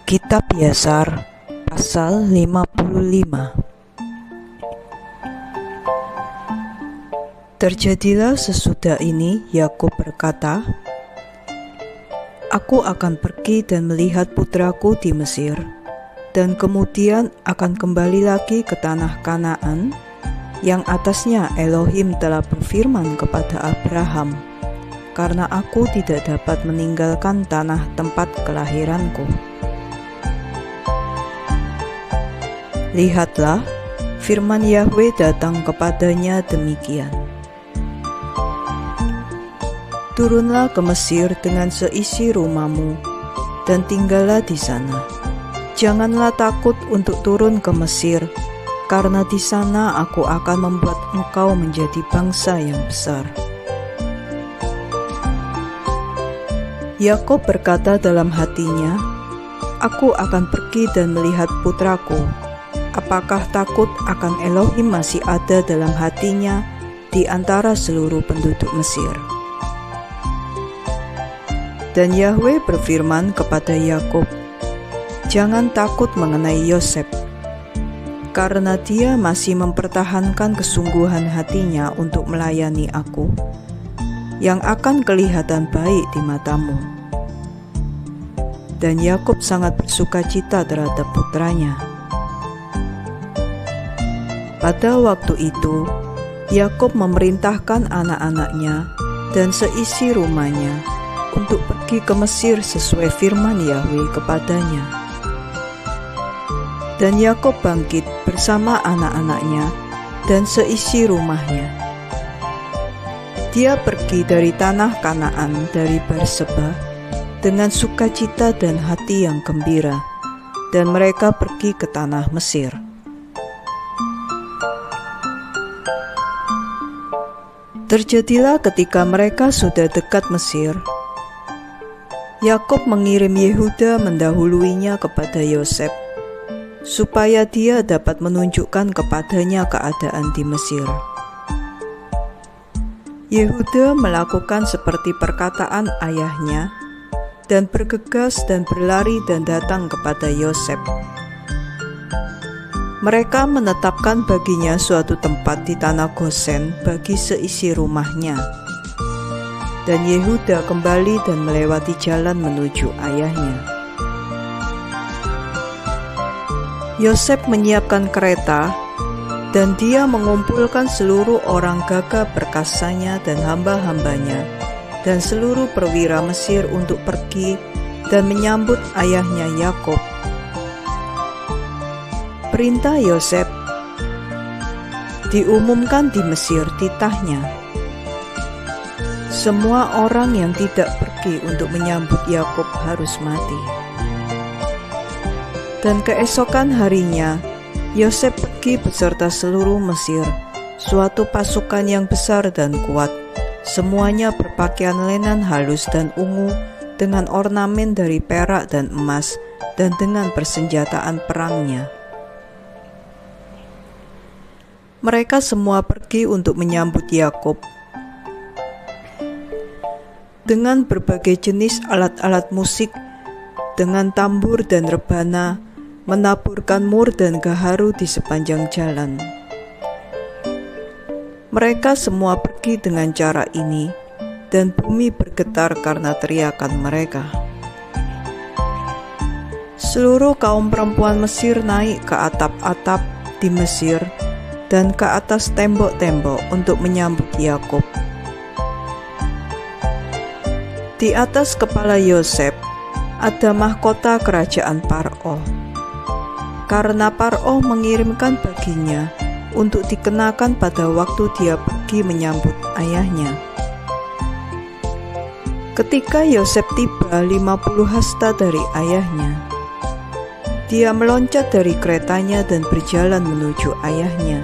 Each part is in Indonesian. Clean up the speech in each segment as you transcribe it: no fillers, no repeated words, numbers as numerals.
Kitab Yesar pasal 55. Terjadilah sesudah ini, Yakub berkata, "Aku akan pergi dan melihat putraku di Mesir, dan kemudian akan kembali lagi ke tanah Kanaan, yang atasnya Elohim telah berfirman kepada Abraham, karena aku tidak dapat meninggalkan tanah tempat kelahiranku." Lihatlah, firman Yahweh datang kepadanya demikian. "Turunlah ke Mesir dengan seisi rumahmu, dan tinggallah di sana. Janganlah takut untuk turun ke Mesir, karena di sana aku akan membuat engkau menjadi bangsa yang besar." Yakub berkata dalam hatinya, "Aku akan pergi dan melihat putraku. Apakah takut akan Elohim masih ada dalam hatinya di antara seluruh penduduk Mesir?" Dan Yahweh berfirman kepada Yakub, "Jangan takut mengenai Yosef, karena dia masih mempertahankan kesungguhan hatinya untuk melayani aku, yang akan kelihatan baik di matamu." Dan Yakub sangat bersukacita terhadap putranya. Pada waktu itu, Yakub memerintahkan anak-anaknya dan seisi rumahnya untuk pergi ke Mesir sesuai firman Yahweh kepadanya. Dan Yakub bangkit bersama anak-anaknya dan seisi rumahnya. Dia pergi dari tanah Kanaan, dari Berseba, dengan sukacita dan hati yang gembira, dan mereka pergi ke tanah Mesir. Terjadilah ketika mereka sudah dekat Mesir, Yakub mengirim Yehuda mendahuluinya kepada Yosef, supaya dia dapat menunjukkan kepadanya keadaan di Mesir. Yehuda melakukan seperti perkataan ayahnya, dan bergegas dan berlari dan datang kepada Yosef. Mereka menetapkan baginya suatu tempat di tanah Gosen bagi seisi rumahnya. Dan Yehuda kembali dan melewati jalan menuju ayahnya. Yosef menyiapkan kereta, dan dia mengumpulkan seluruh orang gagah perkasanya dan hamba-hambanya, dan seluruh perwira Mesir untuk pergi dan menyambut ayahnya Yakub. Perintah Yosef diumumkan di Mesir titahnya. Semua orang yang tidak pergi untuk menyambut Yakub harus mati. Dan keesokan harinya, Yosef pergi beserta seluruh Mesir, suatu pasukan yang besar dan kuat. Semuanya berpakaian lenan halus dan ungu, dengan ornamen dari perak dan emas, dan dengan persenjataan perangnya. Mereka semua pergi untuk menyambut Yakub dengan berbagai jenis alat-alat musik, dengan tambur dan rebana, menaburkan mur dan gaharu di sepanjang jalan. Mereka semua pergi dengan cara ini, dan bumi bergetar karena teriakan mereka. Seluruh kaum perempuan Mesir naik ke atap-atap di Mesir dan ke atas tembok-tembok untuk menyambut Yakub. Di atas kepala Yosef ada mahkota kerajaan Paro, karena Paro mengirimkan baginya untuk dikenakan pada waktu dia pergi menyambut ayahnya. Ketika Yosef tiba 50 hasta dari ayahnya, dia meloncat dari keretanya dan berjalan menuju ayahnya.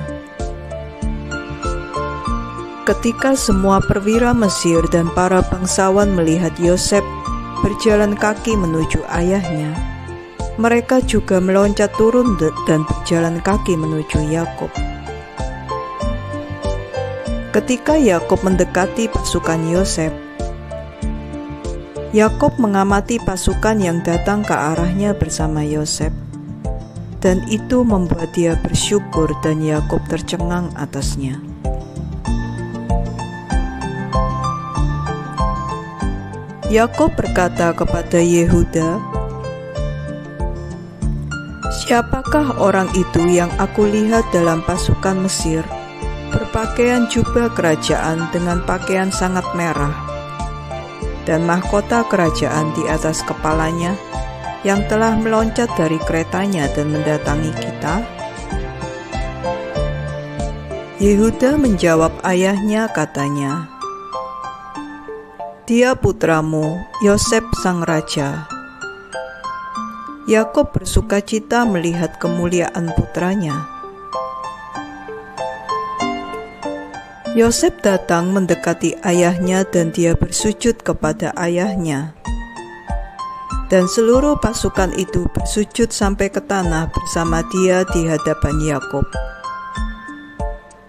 Ketika semua perwira Mesir dan para bangsawan melihat Yosef berjalan kaki menuju ayahnya, mereka juga meloncat turun dan berjalan kaki menuju Yakub. Ketika Yakub mendekati pasukan Yosef, Yakob mengamati pasukan yang datang ke arahnya bersama Yosef, dan itu membuat dia bersyukur dan Yakob tercengang atasnya. Yakob berkata kepada Yehuda, "Siapakah orang itu yang aku lihat dalam pasukan Mesir, berpakaian jubah kerajaan dengan pakaian sangat merah, dan mahkota kerajaan di atas kepalanya, yang telah meloncat dari keretanya dan mendatangi kita?" Yehuda menjawab ayahnya, katanya, "Dia putramu, Yosef sang raja." Yakob bersukacita melihat kemuliaan putranya. Yosef datang mendekati ayahnya dan dia bersujud kepada ayahnya. Dan seluruh pasukan itu bersujud sampai ke tanah bersama dia di hadapan Yakob.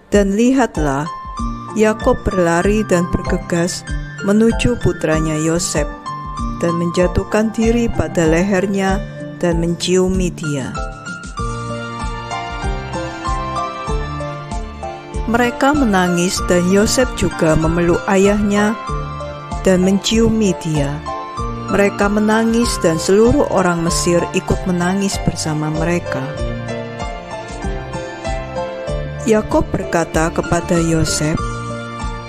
Dan lihatlah, Yakob berlari dan bergegas menuju putranya Yosef dan menjatuhkan diri pada lehernya dan menciumi dia. Mereka menangis dan Yosef juga memeluk ayahnya dan menciumi dia. Mereka menangis dan seluruh orang Mesir ikut menangis bersama mereka. Yakob berkata kepada Yosef,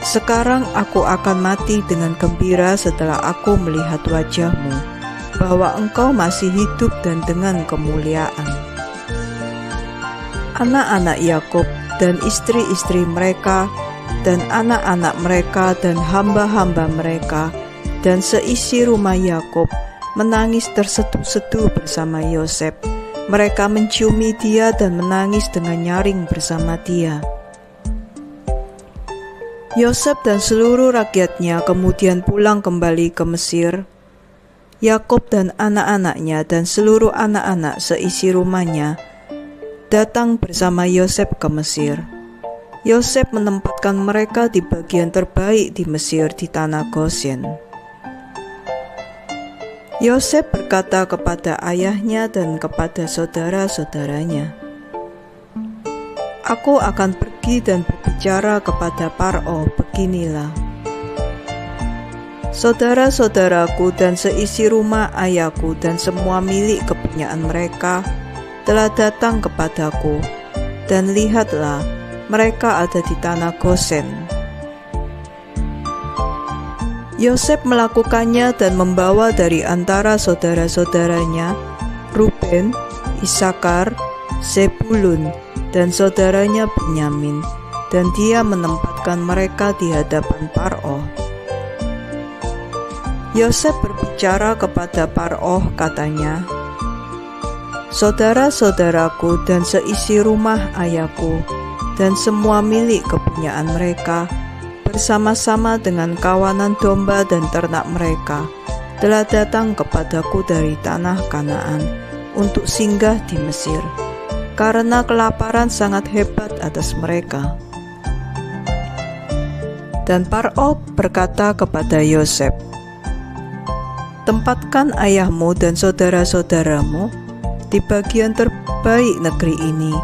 "Sekarang aku akan mati dengan gembira setelah aku melihat wajahmu, bahwa engkau masih hidup dan dengan kemuliaan." Anak-anak Yakob dan istri-istri mereka, dan anak-anak mereka dan hamba-hamba mereka, dan seisi rumah Yakob menangis terseduh-seduh bersama Yosef. Mereka menciumi dia dan menangis dengan nyaring bersama dia. Yosef dan seluruh rakyatnya kemudian pulang kembali ke Mesir. Yakob dan anak-anaknya dan seluruh anak-anak seisi rumahnya datang bersama Yosef ke Mesir. Yosef menempatkan mereka di bagian terbaik di Mesir di tanah Goshen. Yosef berkata kepada ayahnya dan kepada saudara-saudaranya, "Aku akan pergi dan berbicara kepada Paro, beginilah. Saudara-saudaraku dan seisi rumah ayahku dan semua milik kepunyaan mereka telah datang kepadaku, dan lihatlah, mereka ada di tanah Goshen." Yosef melakukannya dan membawa dari antara saudara-saudaranya Ruben, Isakar, Zebulun, dan saudaranya Benyamin, dan dia menempatkan mereka di hadapan Paro. Yosef berbicara kepada Paro, katanya, "Saudara-saudaraku dan seisi rumah ayahku dan semua milik kepunyaan mereka, bersama-sama dengan kawanan domba dan ternak mereka, telah datang kepadaku dari tanah Kanaan untuk singgah di Mesir, karena kelaparan sangat hebat atas mereka." Dan Paro berkata kepada Yosef, "Tempatkan ayahmu dan saudara-saudaramu di bagian terbaik negeri ini,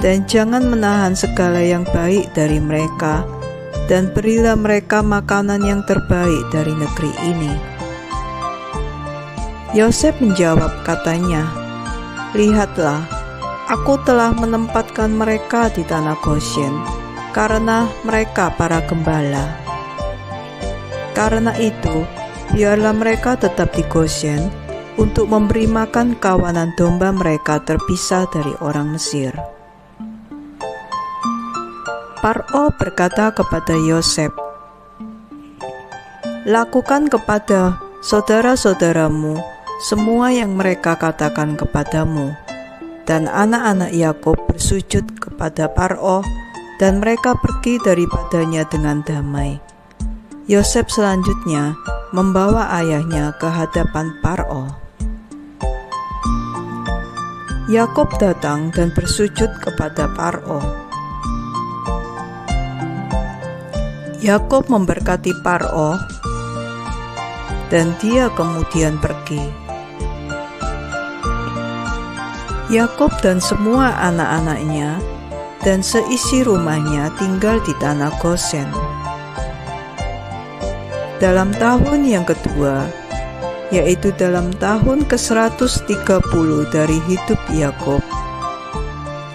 dan jangan menahan segala yang baik dari mereka, dan berilah mereka makanan yang terbaik dari negeri ini." Yosef menjawab, katanya, "Lihatlah, aku telah menempatkan mereka di tanah Goshen, karena mereka para gembala. Karena itu, biarlah mereka tetap di Goshen untuk memberi makan kawanan domba mereka terpisah dari orang Mesir." Paro berkata kepada Yosef, "Lakukan kepada saudara-saudaramu semua yang mereka katakan kepadamu." Dan anak-anak Yakob bersujud kepada Paro, dan mereka pergi daripadanya dengan damai. Yosef selanjutnya membawa ayahnya ke hadapan Paro. Yakob datang dan bersujud kepada Paro. Yakob memberkati Paro, dan dia kemudian pergi. Yakub dan semua anak-anaknya dan seisi rumahnya tinggal di tanah Gosen. Dalam tahun yang kedua, yaitu dalam tahun ke-130 dari hidup Yakub,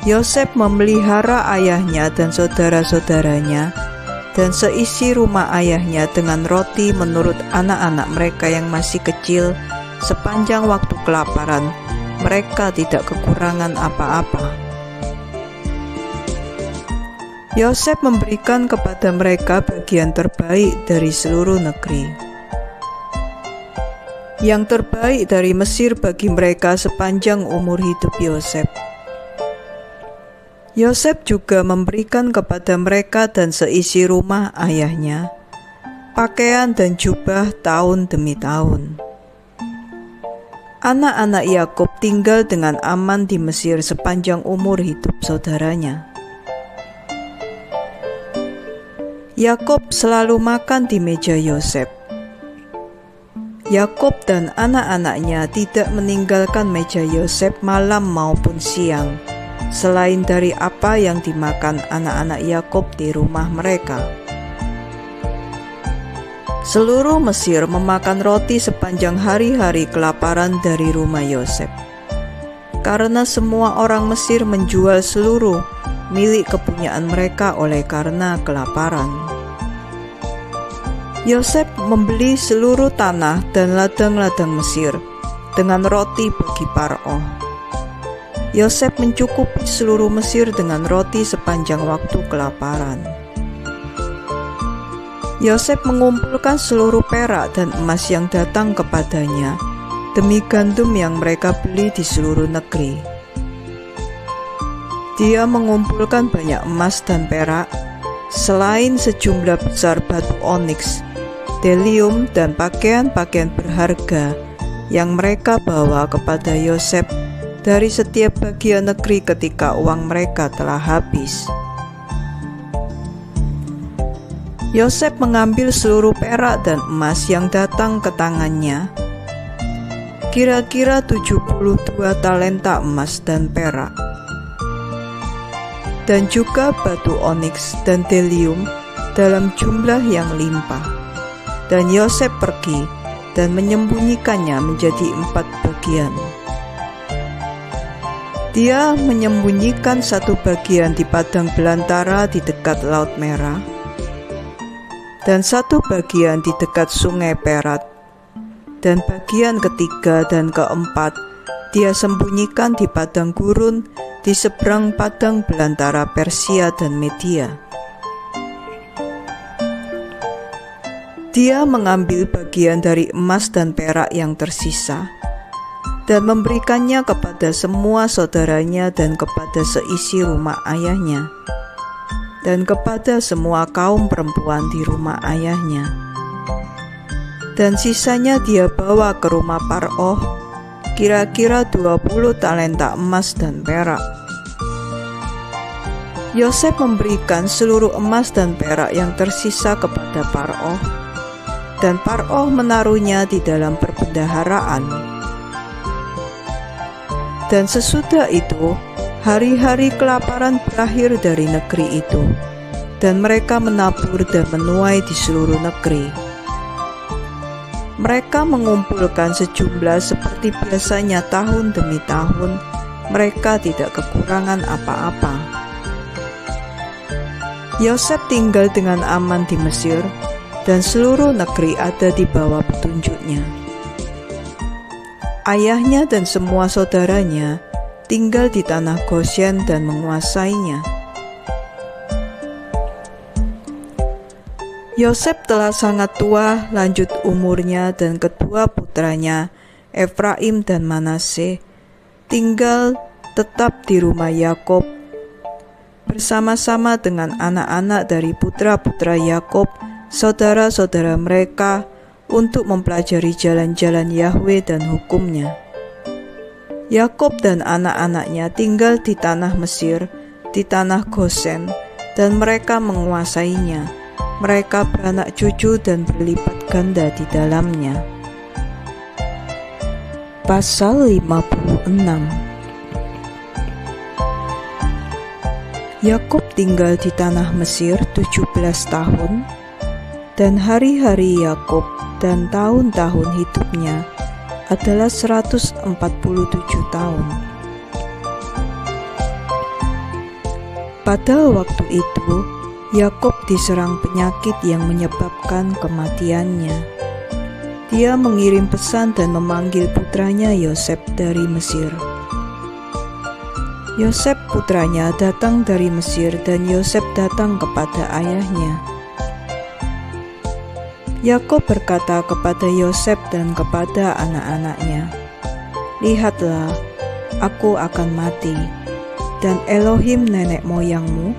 Yosef memelihara ayahnya dan saudara-saudaranya dan seisi rumah ayahnya dengan roti menurut anak-anak mereka yang masih kecil. Sepanjang waktu kelaparan, mereka tidak kekurangan apa-apa. Yosef memberikan kepada mereka bagian terbaik dari seluruh negeri. Yang terbaik dari Mesir bagi mereka sepanjang umur hidup Yosef. Yosef juga memberikan kepada mereka dan seisi rumah ayahnya pakaian dan jubah tahun demi tahun. Anak-anak Yakub tinggal dengan aman di Mesir sepanjang umur hidup saudaranya. Yakub selalu makan di meja Yosef. Yakub dan anak-anaknya tidak meninggalkan meja Yosef malam maupun siang, selain dari apa yang dimakan anak-anak Yakub di rumah mereka. Seluruh Mesir memakan roti sepanjang hari-hari kelaparan dari rumah Yosef, karena semua orang Mesir menjual seluruh milik kepunyaan mereka oleh karena kelaparan. Yosef membeli seluruh tanah dan ladang-ladang Mesir dengan roti bagi Paro. Yosef mencukupi seluruh Mesir dengan roti sepanjang waktu kelaparan. Yosef mengumpulkan seluruh perak dan emas yang datang kepadanya demi gandum yang mereka beli di seluruh negeri. Dia mengumpulkan banyak emas dan perak, selain sejumlah besar batu oniks, bdellium, dan pakaian-pakaian berharga yang mereka bawa kepada Yosef dari setiap bagian negeri ketika uang mereka telah habis. Yosef mengambil seluruh perak dan emas yang datang ke tangannya, kira-kira 72 talenta emas dan perak, dan juga batu oniks dan bdellium dalam jumlah yang limpah. Dan Yosef pergi dan menyembunyikannya menjadi 4 bagian. Dia menyembunyikan satu bagian di padang belantara di dekat Laut Merah, dan satu bagian di dekat Sungai Perat, dan bagian ketiga dan keempat dia sembunyikan di padang gurun di seberang padang belantara Persia dan Media. Dia mengambil bagian dari emas dan perak yang tersisa dan memberikannya kepada semua saudaranya dan kepada seisi rumah ayahnya dan kepada semua kaum perempuan di rumah ayahnya. Dan sisanya dia bawa ke rumah Paro, kira-kira 20 talenta emas dan perak. Yosef memberikan seluruh emas dan perak yang tersisa kepada Paro, dan Paro menaruhnya di dalam perbendaharaan. Dan sesudah itu, hari-hari kelaparan berakhir dari negeri itu, dan mereka menabur dan menuai di seluruh negeri. Mereka mengumpulkan sejumlah seperti biasanya tahun demi tahun, mereka tidak kekurangan apa-apa. Yosef tinggal dengan aman di Mesir, dan seluruh negeri ada di bawah petunjuknya. Ayahnya dan semua saudaranya tinggal di tanah Goshen dan menguasainya. Yosef telah sangat tua lanjut umurnya, dan kedua putranya Efraim dan Manasye tinggal tetap di rumah Yakub bersama-sama dengan anak-anak dari putra-putra Yakub, saudara-saudara mereka, untuk mempelajari jalan-jalan Yahwe dan hukumnya. Yakub dan anak-anaknya tinggal di tanah Mesir, di tanah Goshen, dan mereka menguasainya. Mereka beranak cucu dan berlipat ganda di dalamnya. Pasal 56. Yakub tinggal di tanah Mesir 17 tahun, dan hari-hari Yakub dan tahun-tahun hidupnya adalah 147 tahun. Pada waktu itu, Yakub diserang penyakit yang menyebabkan kematiannya. Dia mengirim pesan dan memanggil putranya Yosef dari Mesir. Yosef putranya datang dari Mesir, dan Yosef datang kepada ayahnya. Yakub berkata kepada Yosef dan kepada anak-anaknya, "Lihatlah, aku akan mati, dan Elohim nenek moyangmu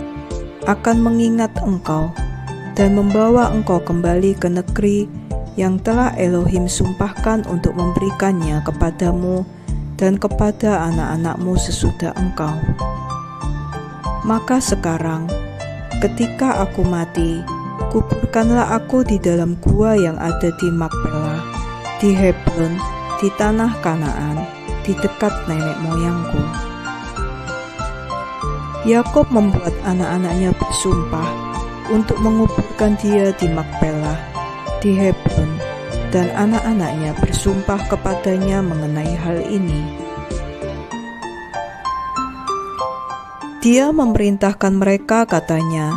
akan mengingat engkau dan membawa engkau kembali ke negeri yang telah Elohim sumpahkan untuk memberikannya kepadamu dan kepada anak-anakmu sesudah engkau. Maka sekarang, ketika aku mati, kuburkanlah aku di dalam gua yang ada di Makpelah, di Hebron, di tanah Kanaan, di dekat nenek moyangku." Yakub membuat anak-anaknya bersumpah untuk menguburkan dia di Makpelah, di Hebron, dan anak-anaknya bersumpah kepadanya mengenai hal ini. Dia memerintahkan mereka, katanya,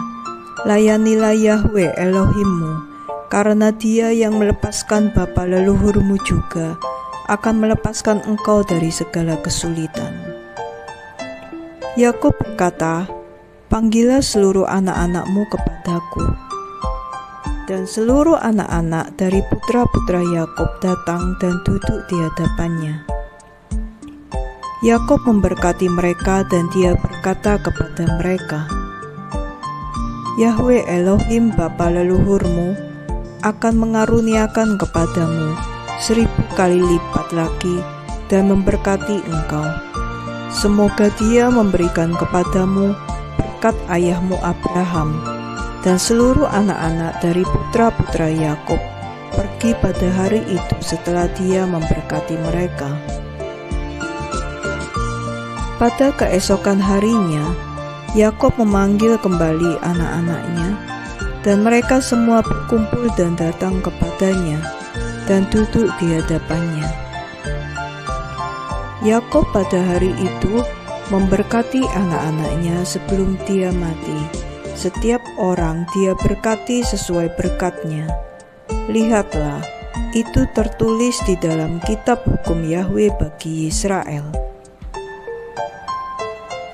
"Layanilah Yahwe Elohimmu, karena Dia yang melepaskan bapa leluhurmu juga akan melepaskan engkau dari segala kesulitan." Yakub berkata, "Panggillah seluruh anak-anakmu kepadaku." Dan seluruh anak-anak dari putra-putra Yakub datang dan duduk di hadapannya. Yakub memberkati mereka, dan dia berkata kepada mereka, "Yahwe Elohim bapa leluhurmu akan mengaruniakan kepadamu 1000 kali lipat lagi dan memberkati engkau. Semoga Dia memberikan kepadamu berkat ayahmu Abraham." Dan seluruh anak-anak dari putra-putra Yakub pergi pada hari itu setelah dia memberkati mereka. Pada keesokan harinya, Yakub memanggil kembali anak-anaknya, dan mereka semua berkumpul dan datang kepadanya dan duduk di hadapannya. Yakub pada hari itu memberkati anak-anaknya sebelum dia mati. Setiap orang dia berkati sesuai berkatnya. Lihatlah, itu tertulis di dalam kitab hukum Yahwe bagi Israel.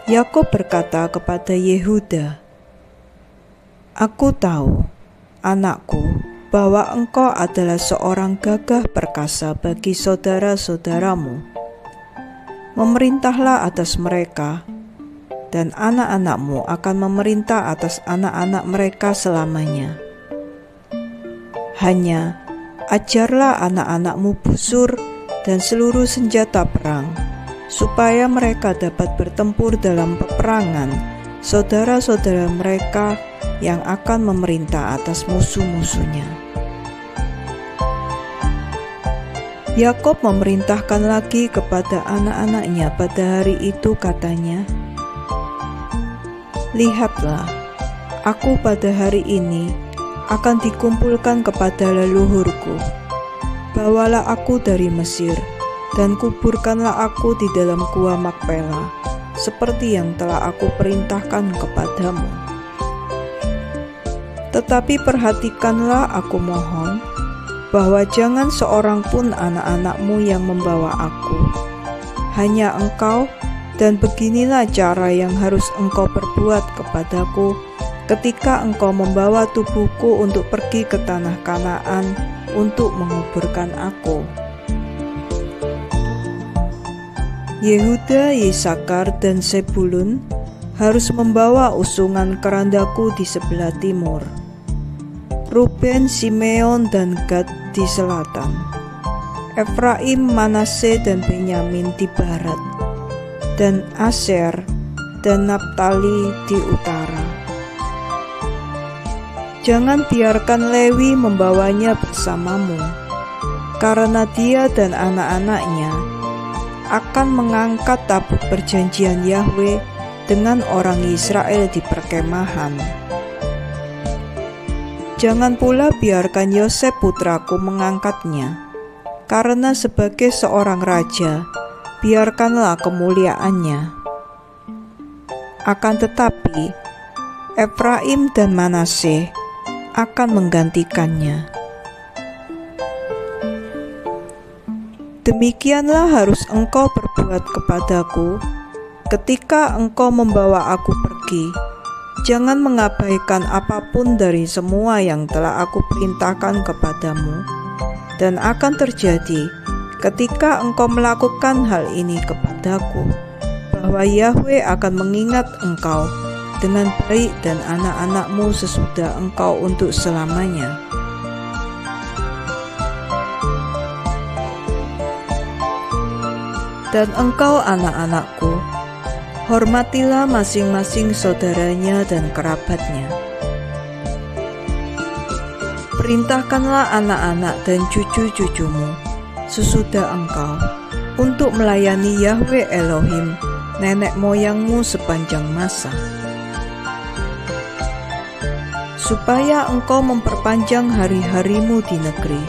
Yakub berkata kepada Yehuda, "Aku tahu, anakku, bahwa engkau adalah seorang gagah perkasa bagi saudara-saudaramu. Memerintahlah atas mereka, dan anak-anakmu akan memerintah atas anak-anak mereka selamanya. Hanya ajarlah anak-anakmu busur dan seluruh senjata perang, supaya mereka dapat bertempur dalam peperangan saudara-saudara mereka yang akan memerintah atas musuh-musuhnya." Yakub memerintahkan lagi kepada anak-anaknya pada hari itu, katanya, "Lihatlah, aku pada hari ini akan dikumpulkan kepada leluhurku. Bawalah aku dari Mesir, dan kuburkanlah aku di dalam gua Makpelah, seperti yang telah aku perintahkan kepadamu. Tetapi perhatikanlah, aku mohon, bahwa jangan seorang pun anak-anakmu yang membawa aku. Hanya engkau, dan beginilah cara yang harus engkau perbuat kepadaku ketika engkau membawa tubuhku untuk pergi ke tanah Kanaan untuk menguburkan aku." Yehuda, Yisakar, dan Zebulun harus membawa usungan kerandaku di sebelah timur. Ruben, Simeon, dan Gad di selatan. Efraim, Manase, dan Benyamin di barat. Dan Aser dan Naptali di utara. Jangan biarkan Lewi membawanya bersamamu, karena dia dan anak-anaknya akan mengangkat tabut perjanjian Yahwe dengan orang Israel di perkemahan. Jangan pula biarkan Yosef putraku mengangkatnya, karena sebagai seorang raja, biarkanlah kemuliaannya. Akan tetapi, Efraim dan Manasye akan menggantikannya. Demikianlah harus engkau berbuat kepadaku ketika engkau membawa aku pergi. Jangan mengabaikan apapun dari semua yang telah aku perintahkan kepadamu. Dan akan terjadi ketika engkau melakukan hal ini kepadaku, bahwa Yahwe akan mengingat engkau dengan baik dan anak-anakmu sesudah engkau untuk selamanya. Dan engkau anak-anakku, hormatilah masing-masing saudaranya dan kerabatnya. Perintahkanlah anak-anak dan cucu-cucumu sesudah engkau untuk melayani Yahwe Elohim nenek moyangmu sepanjang masa, supaya engkau memperpanjang hari-harimu di negeri,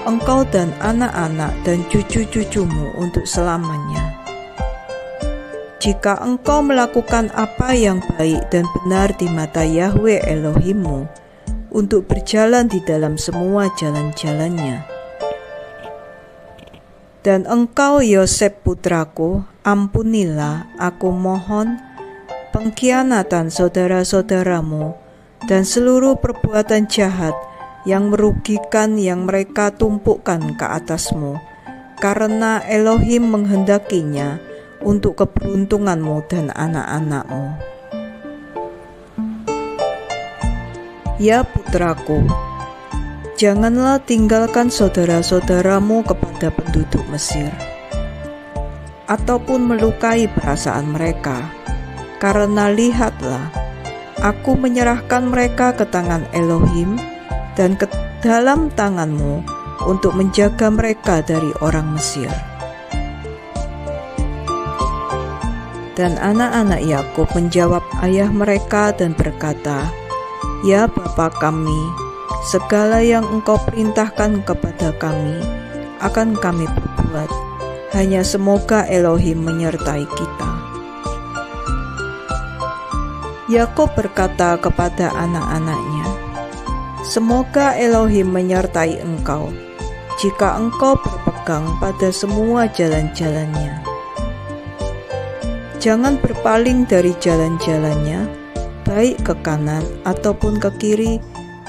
engkau dan anak-anak dan cucu-cucumu untuk selamanya. Jika engkau melakukan apa yang baik dan benar di mata Yahwe Elohimmu, untuk berjalan di dalam semua jalan-jalannya. Dan engkau Yosef putraku, ampunilah, aku mohon, pengkhianatan saudara-saudaramu dan seluruh perbuatan jahat yang merugikan yang mereka tumpukkan ke atasmu, karena Elohim menghendakinya untuk keberuntunganmu dan anak-anakmu. Ya putraku, janganlah tinggalkan saudara-saudaramu kepada penduduk Mesir, ataupun melukai perasaan mereka, karena lihatlah, aku menyerahkan mereka ke tangan Elohim dan ke dalam tanganmu untuk menjaga mereka dari orang Mesir. Dan anak-anak Yakub menjawab ayah mereka dan berkata, Ya Bapa kami, segala yang engkau perintahkan kepada kami akan kami perbuat, hanya semoga Elohim menyertai kita. Yakub berkata kepada anak-anaknya, Semoga Elohim menyertai engkau, jika engkau berpegang pada semua jalan-jalannya. Jangan berpaling dari jalan-jalannya, baik ke kanan ataupun ke kiri,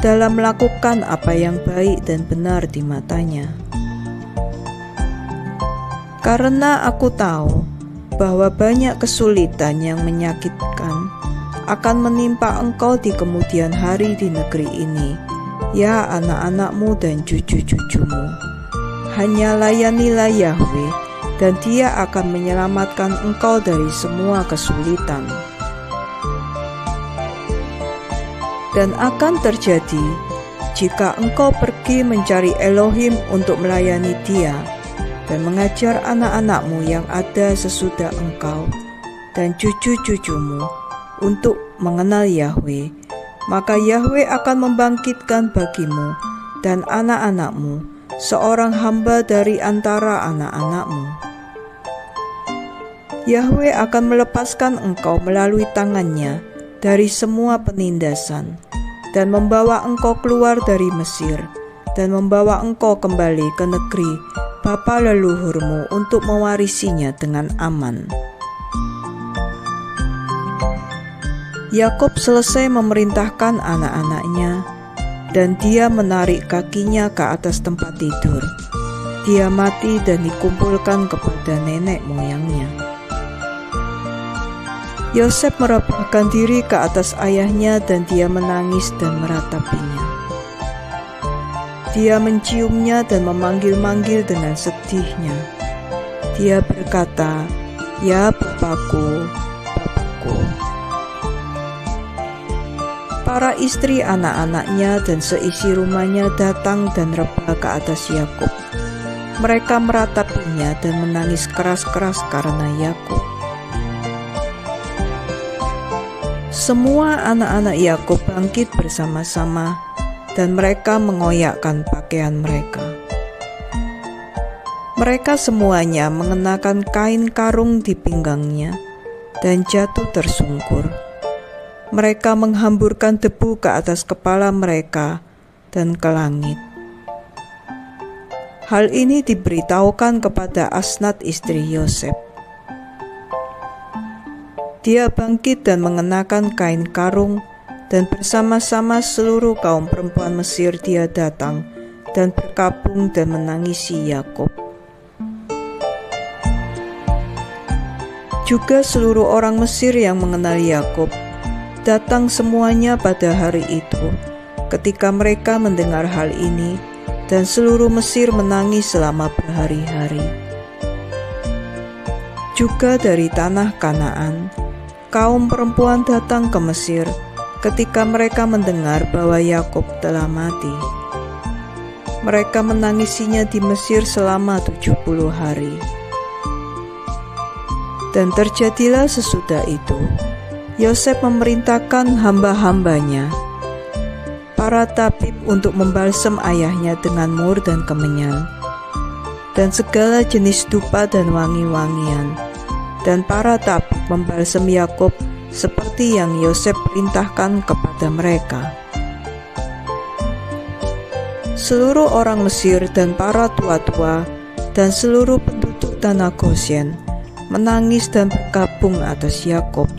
dalam melakukan apa yang baik dan benar di matanya. Karena aku tahu bahwa banyak kesulitan yang menyakitkan akan menimpa engkau di kemudian hari di negeri ini, ya anak-anakmu dan cucu-cucumu. Hanya layanilah Yahwe, dan Dia akan menyelamatkan engkau dari semua kesulitan. Dan akan terjadi, jika engkau pergi mencari Elohim untuk melayani Dia, dan mengajar anak-anakmu yang ada sesudah engkau, dan cucu-cucumu, untuk mengenal Yahwe, maka Yahwe akan membangkitkan bagimu dan anak-anakmu seorang hamba dari antara anak-anakmu. Yahwe akan melepaskan engkau melalui tangannya dari semua penindasan, dan membawa engkau keluar dari Mesir, dan membawa engkau kembali ke negeri bapa leluhurmu untuk mewarisinya dengan aman. Yakub selesai memerintahkan anak-anaknya, dan dia menarik kakinya ke atas tempat tidur. Dia mati dan dikumpulkan kepada nenek moyangnya. Yosef merebahkan diri ke atas ayahnya, dan dia menangis dan meratapinya. Dia menciumnya dan memanggil-manggil dengan sedihnya. Dia berkata, "Ya Bapakku, Bapakku." Para istri anak-anaknya dan seisi rumahnya datang dan rebah ke atas Yakub. Mereka meratapinya dan menangis keras-keras karena Yakub. Semua anak-anak Yakub bangkit bersama-sama dan mereka mengoyakkan pakaian mereka. Mereka semuanya mengenakan kain karung di pinggangnya dan jatuh tersungkur. Mereka menghamburkan debu ke atas kepala mereka dan ke langit. Hal ini diberitahukan kepada Asnat istri Yosef. Dia bangkit dan mengenakan kain karung, dan bersama-sama seluruh kaum perempuan Mesir dia datang dan berkabung dan menangisi Yakub. Juga seluruh orang Mesir yang mengenal Yakub datang semuanya pada hari itu ketika mereka mendengar hal ini, dan seluruh Mesir menangis selama berhari-hari. Juga dari tanah Kanaan, kaum perempuan datang ke Mesir ketika mereka mendengar bahwa Yakub telah mati. Mereka menangisinya di Mesir selama 70 hari. Dan terjadilah sesudah itu, Yosef memerintahkan hamba-hambanya, para tabib, untuk membalsem ayahnya dengan mur dan kemenyan, dan segala jenis dupa dan wangi-wangian. Dan para tabib membalsem Yakub seperti yang Yosef perintahkan kepada mereka. Seluruh orang Mesir dan para tua-tua dan seluruh penduduk tanah Gosyen menangis dan berkabung atas Yakub.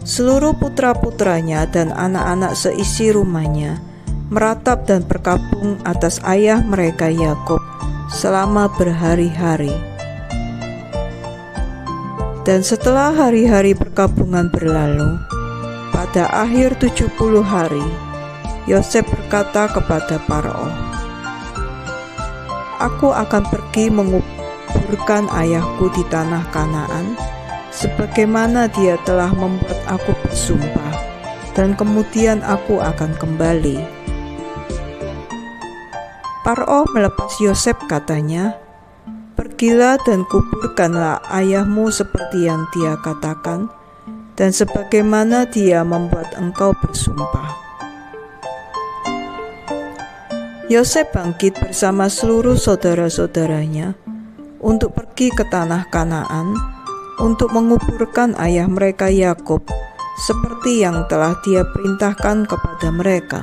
Seluruh putra-putranya dan anak-anak seisi rumahnya meratap dan berkabung atas ayah mereka Yakub selama berhari-hari. Dan setelah hari-hari perkabungan berlalu, pada akhir 70 hari, Yosef berkata kepada Faraon, "Aku akan pergi menguburkan ayahku di tanah Kanaan, sebagaimana dia telah membuat aku bersumpah, dan kemudian aku akan kembali." Faraon melepas Yosef, katanya, "Pergilah dan kuburkanlah ayahmu seperti yang dia katakan, dan sebagaimana dia membuat engkau bersumpah." Yosef bangkit bersama seluruh saudara-saudaranya untuk pergi ke tanah Kanaan untuk menguburkan ayah mereka Yakub seperti yang telah dia perintahkan kepada mereka.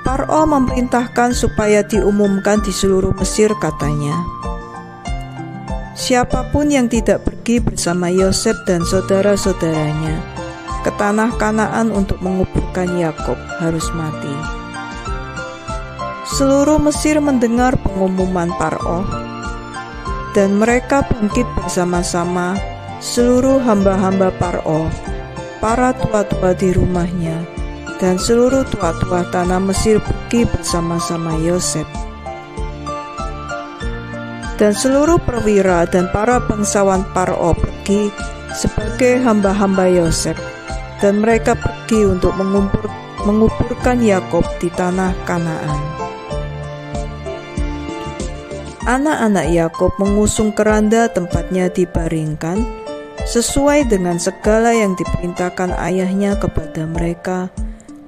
Faraon memerintahkan supaya diumumkan di seluruh Mesir, katanya, "Siapapun yang tidak pergi bersama Yosef dan saudara-saudaranya ke tanah Kanaan untuk menguburkan Yakub harus mati." Seluruh Mesir mendengar pengumuman Faraon, dan mereka bangkit bersama-sama, seluruh hamba-hamba Faraon, para tua-tua di rumahnya, dan seluruh tua-tua tanah Mesir pergi bersama-sama Yosef. Dan seluruh perwira dan para bangsawan Faraon pergi sebagai hamba-hamba Yosef, dan mereka pergi untuk menguburkan Yakub di tanah Kanaan. Anak-anak Yakub mengusung keranda tempatnya dibaringkan, sesuai dengan segala yang diperintahkan ayahnya kepada mereka.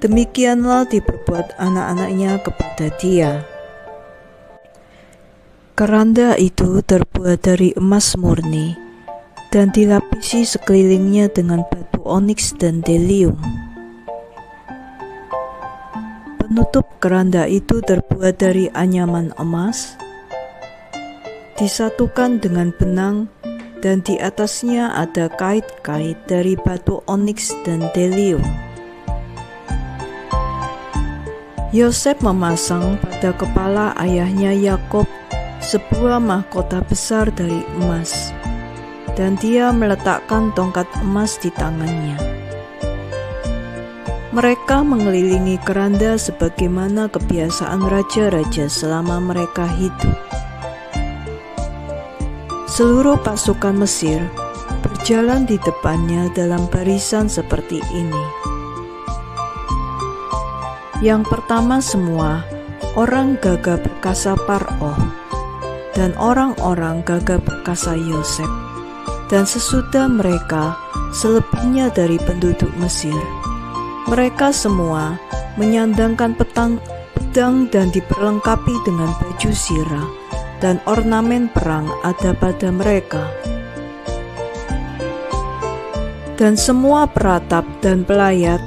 Demikianlah diperbuat anak-anaknya kepada dia. Keranda itu terbuat dari emas murni dan dilapisi sekelilingnya dengan batu oniks dan bdellium. Penutup keranda itu terbuat dari anyaman emas, disatukan dengan benang, dan di atasnya ada kait-kait dari batu oniks dan bdellium. Yosef memasang pada kepala ayahnya Yakub sebuah mahkota besar dari emas, dan dia meletakkan tongkat emas di tangannya. Mereka mengelilingi keranda sebagaimana kebiasaan raja-raja selama mereka hidup. Seluruh pasukan Mesir berjalan di depannya dalam barisan seperti ini. Yang pertama semua orang gagah perkasa Paroh, dan orang-orang gagah perkasa Yosef, dan sesudah mereka selebihnya dari penduduk Mesir. Mereka semua menyandangkan pedang dan diperlengkapi dengan baju sirah, dan ornamen perang ada pada mereka. Dan semua peratap dan pelayat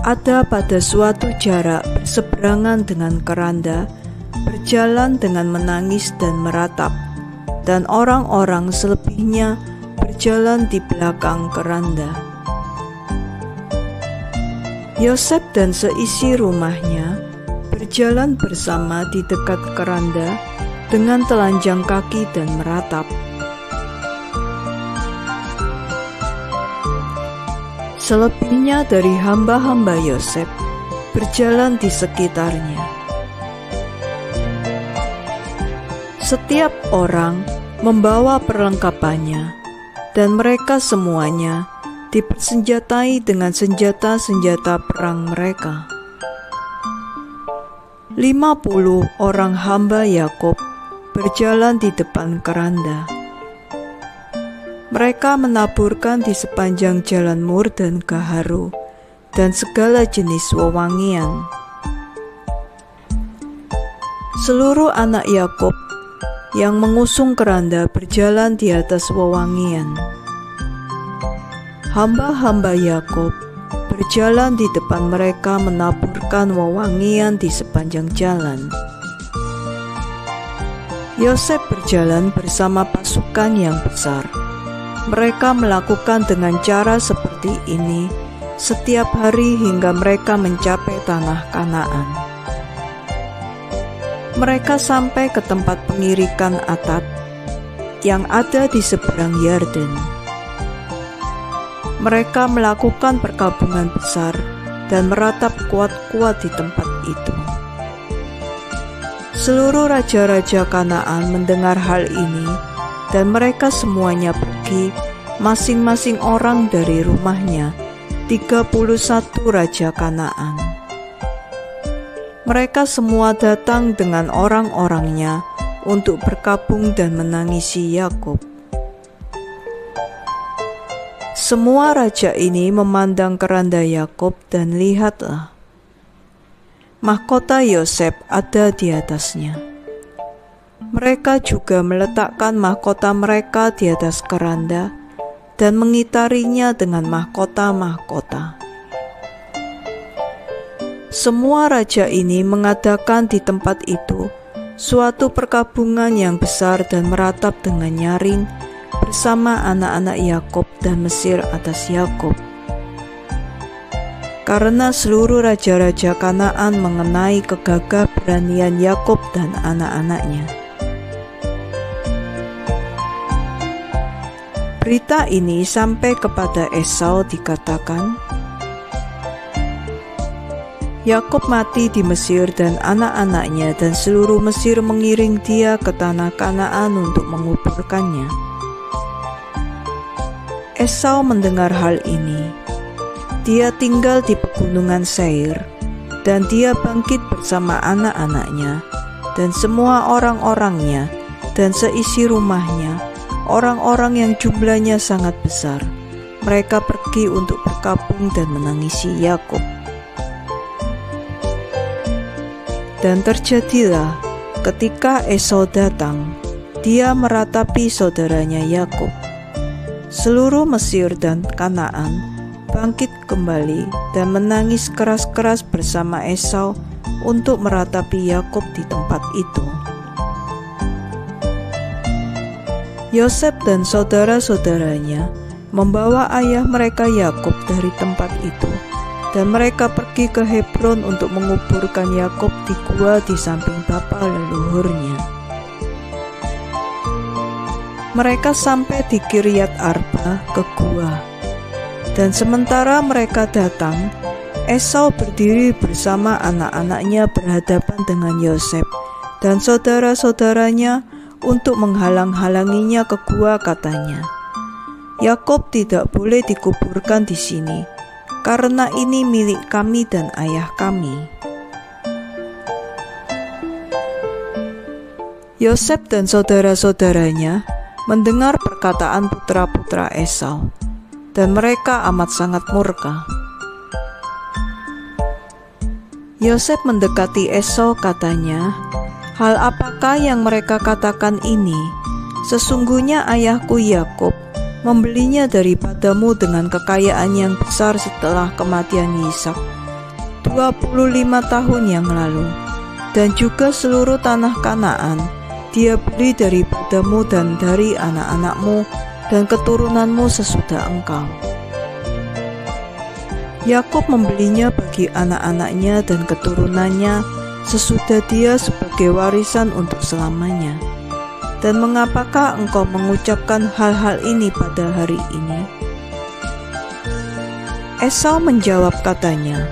ada pada suatu jarak berseberangan dengan keranda, berjalan dengan menangis dan meratap, dan orang-orang selebihnya berjalan di belakang keranda. Yosef dan seisi rumahnya berjalan bersama di dekat keranda dengan telanjang kaki dan meratap. Selebihnya dari hamba-hamba Yosef berjalan di sekitarnya. Setiap orang membawa perlengkapannya, dan mereka semuanya dipersenjatai dengan senjata-senjata perang mereka. 50 orang hamba Yakub berjalan di depan keranda. Mereka menaburkan di sepanjang jalan mur dan gaharu, dan segala jenis wewangian. Seluruh anak Yakub yang mengusung keranda berjalan di atas wewangian. Hamba-hamba Yakub berjalan di depan mereka menaburkan wewangian di sepanjang jalan. Yosef berjalan bersama pasukan yang besar. Mereka melakukan dengan cara seperti ini setiap hari hingga mereka mencapai tanah Kanaan. Mereka sampai ke tempat pengirikan Atad yang ada di seberang Yarden. Mereka melakukan perkabungan besar dan meratap kuat-kuat di tempat itu. Seluruh raja-raja Kanaan mendengar hal ini, dan mereka semuanya pergi, masing-masing orang dari rumahnya, 31 raja Kanaan. Mereka semua datang dengan orang-orangnya untuk berkabung dan menangisi Yakub. Semua raja ini memandang keranda Yakub, dan lihatlah, mahkota Yosef ada di atasnya. Mereka juga meletakkan mahkota mereka di atas keranda dan mengitarinya dengan mahkota-mahkota. Semua raja ini mengadakan di tempat itu suatu perkabungan yang besar dan meratap dengan nyaring bersama anak-anak Yakub dan Mesir atas Yakub. Karena seluruh raja-raja Kanaan mengenai kegagah beranian Yakub dan anak-anaknya. Berita ini sampai kepada Esau, dikatakan, Yakub mati di Mesir dan anak-anaknya, dan seluruh Mesir mengiring dia ke tanah Kanaan untuk menguburkannya. Esau mendengar hal ini. Dia tinggal di pegunungan Seir, dan dia bangkit bersama anak-anaknya dan semua orang-orangnya dan seisi rumahnya, orang-orang yang jumlahnya sangat besar. Mereka pergi untuk berkabung dan menangisi Yakub. Dan terjadilah ketika Esau datang, dia meratapi saudaranya Yakub. Seluruh Mesir dan Kanaan bangkit kembali dan menangis keras-keras bersama Esau untuk meratapi Yakub di tempat itu. Yosef dan saudara-saudaranya membawa ayah mereka Yakub dari tempat itu, dan mereka pergi ke Hebron untuk menguburkan Yakub di gua di samping bapa leluhurnya. Mereka sampai di Kiryat Arba ke gua, dan sementara mereka datang, Esau berdiri bersama anak-anaknya berhadapan dengan Yosef dan saudara-saudaranya untuk menghalang-halanginya ke gua. Katanya, Yakub tidak boleh dikuburkan di sini, karena ini milik kami dan ayah kami. Yosef dan saudara-saudaranya mendengar perkataan putra-putra Esau, dan mereka amat sangat murka. Yosef mendekati Esau, katanya, "Hal apakah yang mereka katakan ini? Sesungguhnya ayahku Yakub membelinya daripadamu dengan kekayaan yang besar setelah kematian Ishak 25 tahun yang lalu, dan juga seluruh tanah Kanaan dia beli daripadamu dan dari anak-anakmu dan keturunanmu sesudah engkau." Yakub membelinya bagi anak-anaknya dan keturunannya sesudah dia sebagai warisan untuk selamanya. Dan mengapakah engkau mengucapkan hal-hal ini pada hari ini? Esau menjawab, katanya,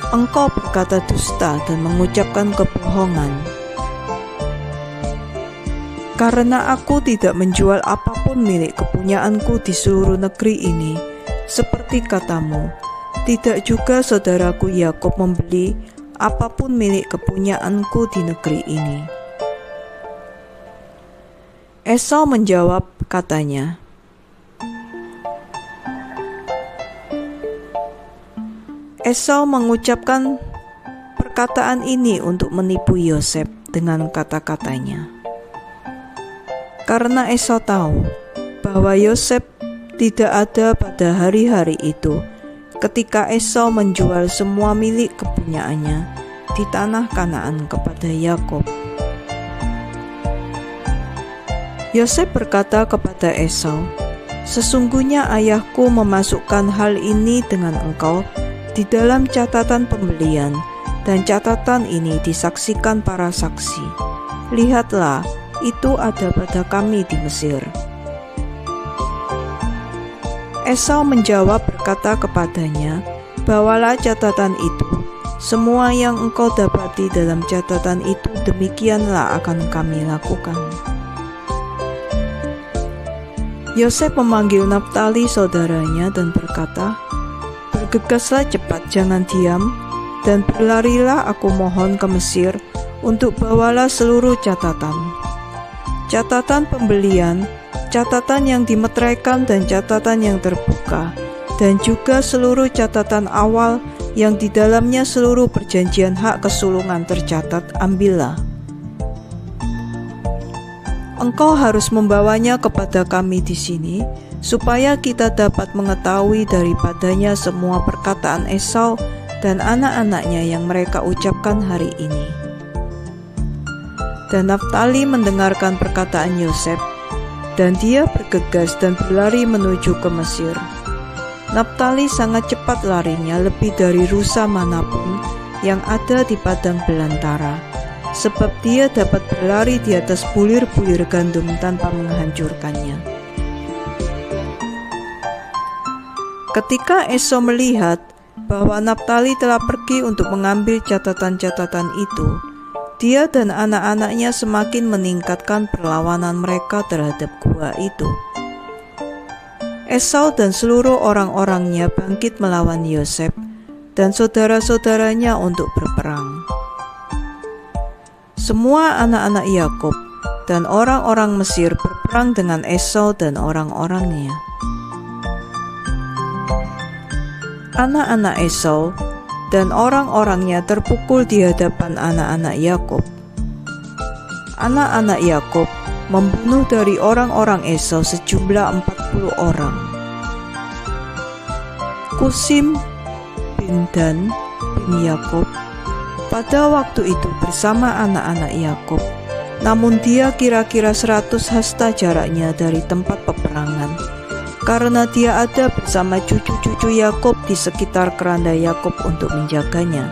"Engkau berkata dusta dan mengucapkan kebohongan. Karena aku tidak menjual apapun milik kepunyaanku di seluruh negeri ini, seperti katamu, tidak juga saudaraku Yakub membeli apapun milik kepunyaanku di negeri ini." Esau menjawab, katanya, Esau mengucapkan perkataan ini untuk menipu Yosef dengan kata-katanya. Karena Esau tahu bahwa Yosef tidak ada pada hari-hari itu ketika Esau menjual semua milik kepunyaannya di tanah Kanaan kepada Yakub. Yosef berkata kepada Esau, "Sesungguhnya ayahku memasukkan hal ini dengan engkau di dalam catatan pembelian, dan catatan ini disaksikan para saksi. Lihatlah, itu ada pada kami di Mesir." Esau menjawab berkata kepadanya, "Bawalah catatan itu. Semua yang engkau dapati dalam catatan itu, demikianlah akan kami lakukan." Yosef memanggil Naftali saudaranya dan berkata, "Bergegaslah cepat, jangan diam, dan berlarilah aku mohon ke Mesir untuk bawalah seluruh catatan. Catatan pembelian, catatan yang dimeteraikan dan catatan yang terbuka, dan juga seluruh catatan awal yang di dalamnya seluruh perjanjian hak kesulungan tercatat, ambillah. Engkau harus membawanya kepada kami di sini, supaya kita dapat mengetahui daripadanya semua perkataan Esau dan anak-anaknya yang mereka ucapkan hari ini." Dan Naftali mendengarkan perkataan Yosef, dan dia bergegas dan berlari menuju ke Mesir. Naftali sangat cepat larinya, lebih dari rusa manapun yang ada di padang belantara, sebab dia dapat berlari di atas bulir-bulir gandum tanpa menghancurkannya. Ketika Esau melihat bahwa Naftali telah pergi untuk mengambil catatan-catatan itu, dia dan anak-anaknya semakin meningkatkan perlawanan mereka terhadap gua itu. Esau dan seluruh orang-orangnya bangkit melawan Yosef dan saudara-saudaranya untuk berperang. Semua anak-anak Yakub dan orang-orang Mesir berperang dengan Esau dan orang-orangnya. Anak-anak Esau dan orang-orangnya terpukul di hadapan anak-anak Yakub. Anak-anak Yakub membunuh dari orang-orang Esau sejumlah 40 orang. Kusim bin Dan bin Yakub pada waktu itu bersama anak-anak Yakub, namun dia kira-kira 100 hasta jaraknya dari tempat peperangan, karena dia ada bersama cucu-cucu Yakub di sekitar keranda Yakub untuk menjaganya.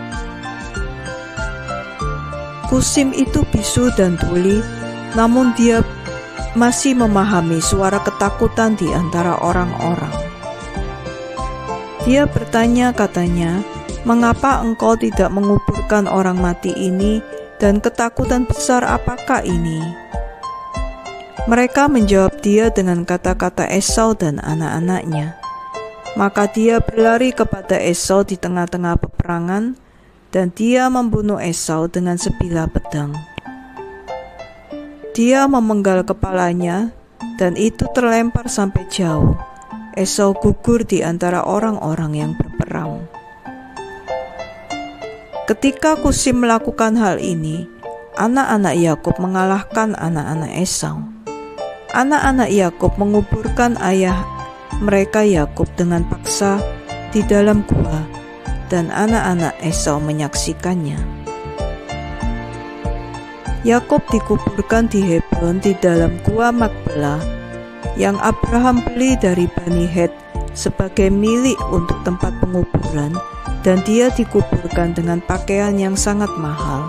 Kusim itu bisu dan tuli, namun dia masih memahami suara ketakutan di antara orang-orang. Dia bertanya, katanya, "Mengapa engkau tidak menguburkan orang mati ini, dan ketakutan besar apakah ini?" Mereka menjawab dia dengan kata-kata Esau dan anak-anaknya. Maka dia berlari kepada Esau di tengah-tengah peperangan, dan dia membunuh Esau dengan sebilah pedang. Dia memenggal kepalanya, dan itu terlempar sampai jauh. Esau gugur di antara orang-orang yang berperang. Ketika Kusim melakukan hal ini, anak-anak Yakub mengalahkan anak-anak Esau. Anak-anak Yakub menguburkan ayah mereka Yakub dengan paksa di dalam gua, dan anak-anak Esau menyaksikannya. Yakub dikuburkan di Hebron di dalam gua Makpelah yang Abraham beli dari Bani Het sebagai milik untuk tempat penguburan, dan dia dikuburkan dengan pakaian yang sangat mahal.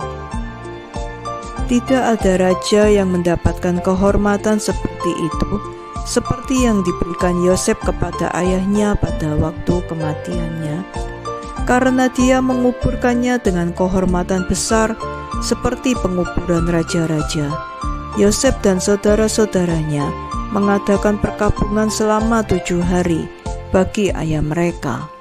Tidak ada raja yang mendapatkan kehormatan seperti itu, seperti yang diberikan Yosef kepada ayahnya pada waktu kematiannya, karena dia menguburkannya dengan kehormatan besar seperti penguburan raja-raja. Yosef dan saudara-saudaranya mengadakan perkabungan selama 7 hari bagi ayah mereka.